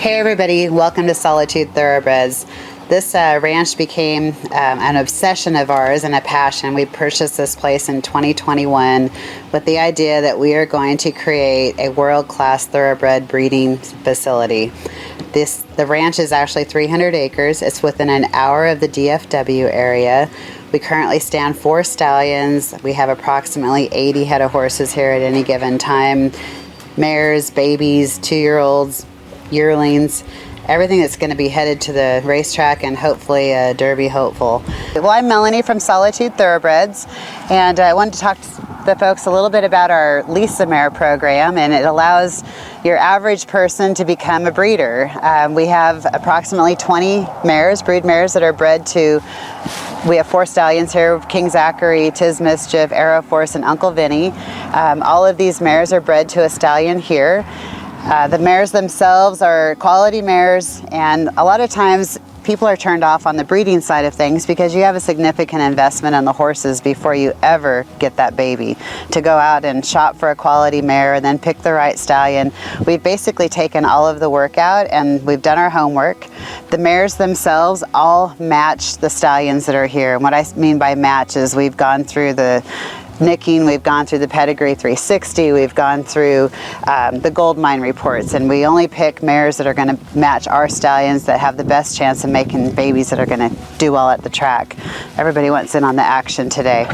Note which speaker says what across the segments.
Speaker 1: Hey everybody, welcome to Solitude Thoroughbreds. This ranch became an obsession of ours and a passion. We purchased this place in 2021 with the idea that we are going to create a world-class thoroughbred breeding facility. The ranch is actually 300 acres. It's within an hour of the DFW area. We currently stand 4 stallions. We have approximately 80 head of horses here at any given time. Mares, babies, 2-year-olds, yearlings, everything that's going to be headed to the racetrack and hopefully a Derby hopeful. Well, I'm Melanie from Solitude Thoroughbreds, and I wanted to talk to the folks a little bit about our Lisa Mare program, and it allows your average person to become a breeder. We have approximately 20 mares, brood mares that are bred to, we have 4 stallions here, King Zachary, Mischief, Airoforce and Uncle Vinny. All of these mares are bred to a stallion here. The mares themselves are quality mares, and a lot of times people are turned off on the breeding side of things because you have a significant investment in the horses before you ever get that baby. To go out and shop for a quality mare and then pick the right stallion, we've basically taken all of the work out and we've done our homework. The mares themselves all match the stallions that are here. And what I mean by match is we've gone through the nicking, we've gone through the pedigree 360, we've gone through the gold mine reports, and we only pick mares that are going to match our stallions that have the best chance of making babies that are going to do well at the track. Everybody wants in on the action today.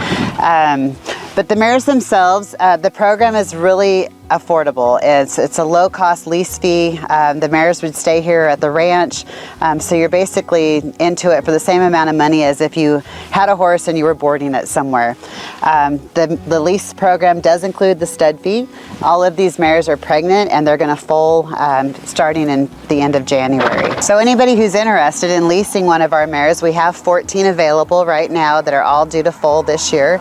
Speaker 1: But the mares themselves, the program is really affordable. It's a low-cost lease fee. The mares would stay here at the ranch, so you're basically into it for the same amount of money as if you had a horse and you were boarding it somewhere. The lease program does include the stud fee. All of these mares are pregnant and they're going to foal starting in the end of January. So anybody who's interested in leasing one of our mares, we have 14 available right now that are all due to foal this year.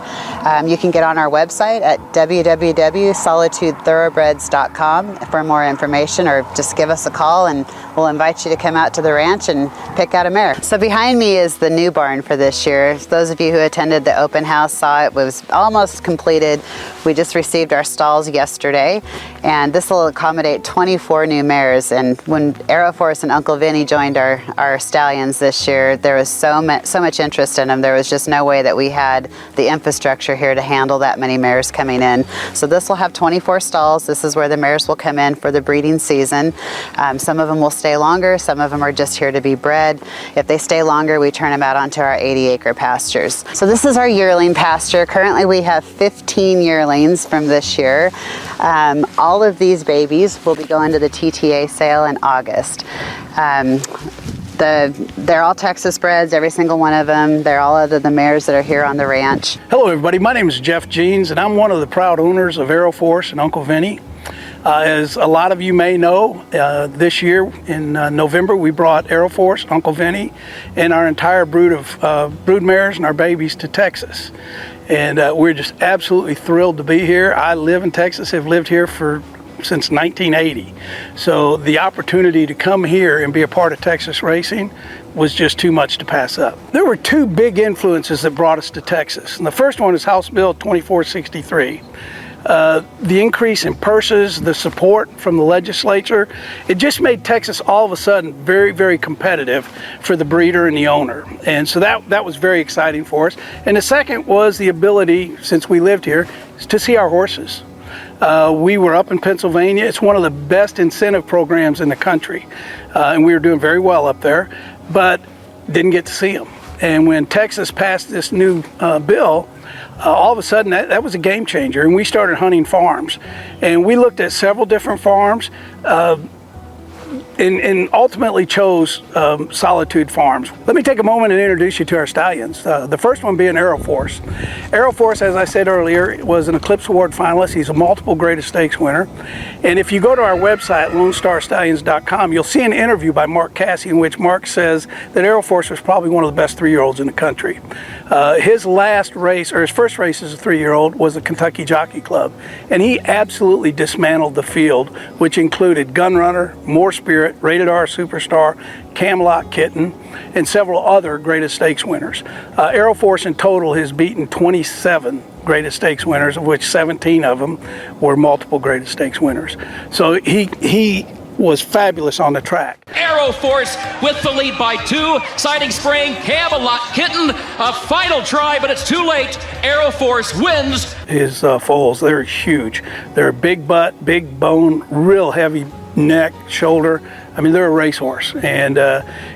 Speaker 1: You can get on our website at www.solitudethoroughbreds.com for more information, or just give us a call and we'll invite you to come out to the ranch and pick out a mare. So behind me is the new barn for this year. Those of you who attended the open house saw it was almost completed. We just received our stalls yesterday, and this will accommodate 24 new mares. And when Airoforce and Uncle Vinny joined our stallions this year, there was so much interest in them. There was just no way that we had the infrastructure here to handle that many mares coming in. So this will have 24 stalls. This is where the mares will come in for the breeding season. Some of them will stay longer. Some of them are just here to be bred. If they stay longer, we turn them out onto our 80-acre pastures. So this is our yearling pasture. Currently we have 15 yearlings from this year. All of these babies will be going to the TTA sale in August. They're all Texas-breds, every single one of them. They're all of the mares that are here on the ranch.
Speaker 2: Hello everybody, my name is Jeff Jeans and I'm one of the proud owners of Airoforce and Uncle Vinny. As a lot of you may know, this year in November we brought Airoforce, Uncle Vinny, and our entire brood of brood mares and our babies to Texas. And we're just absolutely thrilled to be here. I live in Texas, have lived here since 1980. So the opportunity to come here and be a part of Texas racing was just too much to pass up. There were 2 big influences that brought us to Texas. And the first one is House Bill 2463. The increase in purses, the support from the legislature, it just made Texas all of a sudden very, very competitive for the breeder and the owner. And so that was very exciting for us. And the second was the ability, since we lived here, to see our horses. We were up in Pennsylvania. It's one of the best incentive programs in the country. And we were doing very well up there, but didn't get to see them. And when Texas passed this new bill, all of a sudden that was a game changer, and we started hunting farms. And we looked at several different farms and ultimately chose Solitude Farms. Let me take a moment and introduce you to our stallions. The first one being Airoforce. Airoforce, as I said earlier, was an Eclipse Award finalist. He's a multiple Greatest Stakes winner. And if you go to our website, LoneStarStallions.com, you'll see an interview by Mark Cassie in which Mark says that Airoforce was probably one of the best 3-year-olds in the country. His last race, or his first race as a 3-year-old, was the Kentucky Jockey Club. And he absolutely dismantled the field, which included Gunrunner, More Spirit, Rated R Superstar, Camelot Kitten, and several other Greatest Stakes winners. Airoforce in total has beaten 27 Greatest Stakes winners, of which 17 of them were multiple Greatest Stakes winners. So he was fabulous on the track.
Speaker 3: Airoforce with the lead by 2. Siding Spring, Camelot Kitten, a final try, but it's too late. Airoforce wins.
Speaker 2: His foals, they're huge. They're big butt, big bone, real heavy neck, shoulder. I mean, they're a racehorse, and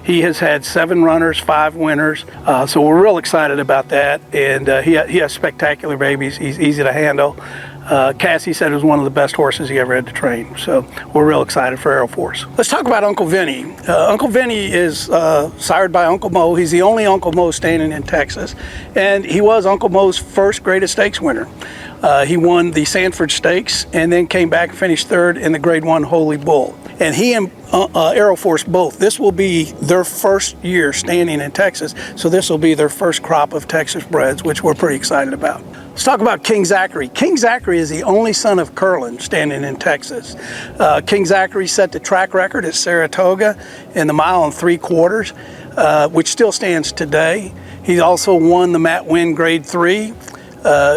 Speaker 2: he has had 7 runners, 5 winners, so we're real excited about that. And he has spectacular babies. He's easy to handle. Cassie said it was one of the best horses he ever had to train, so we're real excited for Airoforce. Let's talk about Uncle Vinny. Uncle Vinny is sired by Uncle Mo. He's the only Uncle Mo standing in Texas, and he was Uncle Mo's first greatest stakes winner. He won the Sanford Stakes and then came back and finished 3rd in the Grade 1 Holy Bull. And he and Airoforce both, this will be their first year standing in Texas, so this will be their first crop of Texas-breds, which we're pretty excited about. Let's talk about King Zachary. King Zachary is the only son of Curlin standing in Texas. King Zachary set the track record at Saratoga in the 1 3/4 miles, which still stands today. He also won the Matt Winn Grade 3.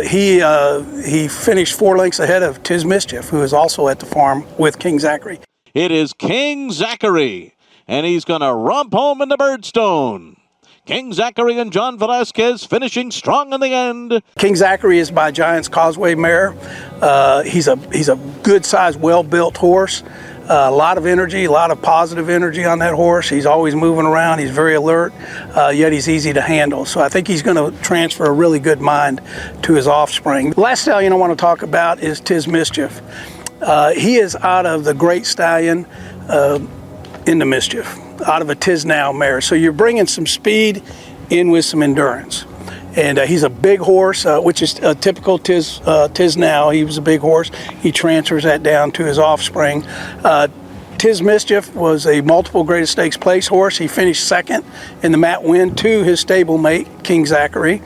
Speaker 2: He finished 4 lengths ahead of Mischief, who is also at the farm with King Zachary.
Speaker 4: It is King Zachary, and he's going to romp home in the Birdstone. King Zachary and John Velasquez finishing strong in the end.
Speaker 2: King Zachary is by Giants Causeway mare. He's a good-sized, well-built horse. A lot of energy, a lot of positive energy on that horse. He's always moving around. He's very alert, yet he's easy to handle. So I think he's going to transfer a really good mind to his offspring. The last stallion I want to talk about is Mischief. He is out of the Great Stallion into Mischief, out of a Now mare. So you're bringing some speed in with some endurance. And he's a big horse, which is a typical Now. He was a big horse. He transfers that down to his offspring. Mischief was a multiple greatest stakes place horse. He finished 2nd in the Matt Winn to his stablemate, King Zachary.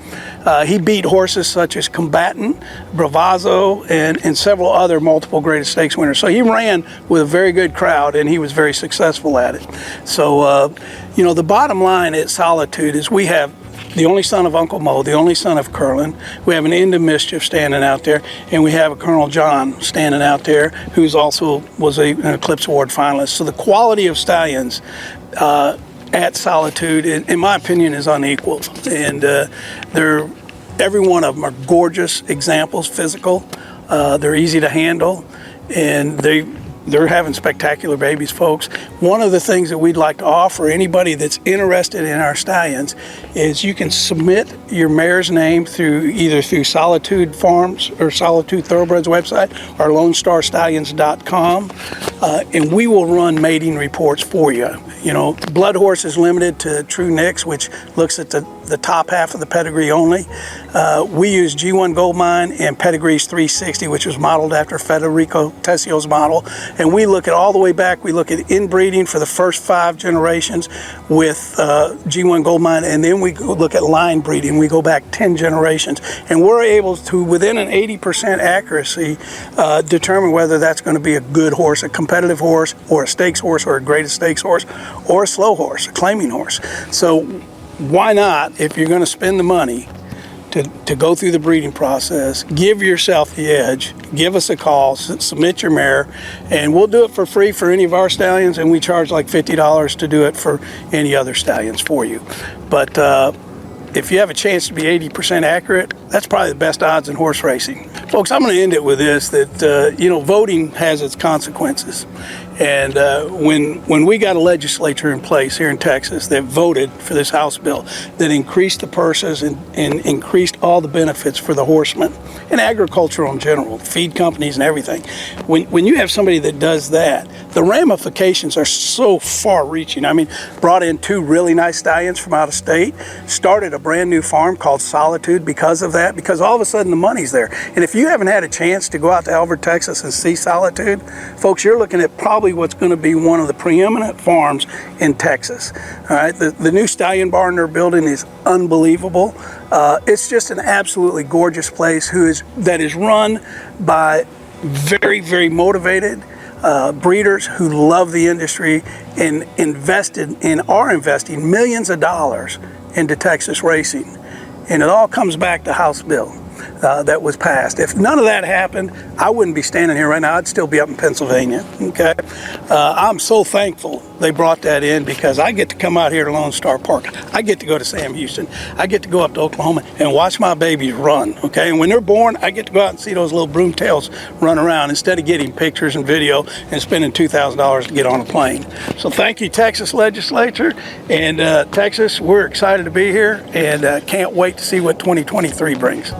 Speaker 2: He beat horses such as Combatant, Bravazzo, and several other multiple greatest stakes winners. So he ran with a very good crowd, and he was very successful at it. So, the bottom line at Solitude is we have the only son of Uncle Mo, the only son of Curlin. We have an Into Mischief standing out there, and we have a Colonel John standing out there, who's also was an Eclipse Award finalist. So the quality of stallions at Solitude, in my opinion, is unequaled. And every one of them are gorgeous examples, physical. They're easy to handle, and they're having spectacular babies, folks. One of the things that we'd like to offer anybody that's interested in our stallions is you can submit your mare's name either through Solitude Farms or Solitude Thoroughbreds website or LoneStarStallions.com, and we will run mating reports for you. Blood Horse is limited to True Nicks, which looks at the top half of the pedigree only. We use G1 Goldmine and Pedigrees 360, which was modeled after Federico Tessio's model. And we look at all the way back. We look at inbreeding for the first 5 generations with G1 Goldmine, and then we look at line breeding. We go back 10 generations. And we're able to, within an 80% accuracy, determine whether that's going to be a good horse, a competitive horse, or a stakes horse, or a greatest stakes horse, or a slow horse, a claiming horse. So why not, if you're going to spend the money to go through the breeding process, give yourself the edge, give us a call, submit your mare, and we'll do it for free for any of our stallions, and we charge like $50 to do it for any other stallions for you. But if you have a chance to be 80% accurate, that's probably the best odds in horse racing. Folks, I'm going to end it with this, that, voting has its consequences. And when we got a legislature in place here in Texas that voted for this House bill that increased the purses and increased all the benefits for the horsemen and agriculture in general, feed companies and everything, when you have somebody that does that, the ramifications are so far-reaching. I mean, brought in 2 really nice stallions from out of state, started a brand new farm called Solitude because of that, because all of a sudden the money's there. And if you haven't had a chance to go out to Alvord, Texas and see Solitude, folks, you're looking at probably what's going to be one of the preeminent farms in Texas. All right, the new stallion barn they're building is unbelievable. It's just an absolutely gorgeous place that is run by very, very motivated breeders who love the industry and are investing millions of dollars into Texas racing. And it all comes back to House bill. that was passed. If none of that happened, I wouldn't be standing here right now. I'd still be up in Pennsylvania. Okay, I'm so thankful they brought that in, because I get to come out here to Lone Star Park. I get to go to Sam Houston. I get to go up to Oklahoma and watch my babies run. Okay, and when they're born, I get to go out and see those little broomtails run around instead of getting pictures and video and spending $2,000 to get on a plane. So thank you, Texas legislature, and Texas. We're excited to be here, and can't wait to see what 2023 brings.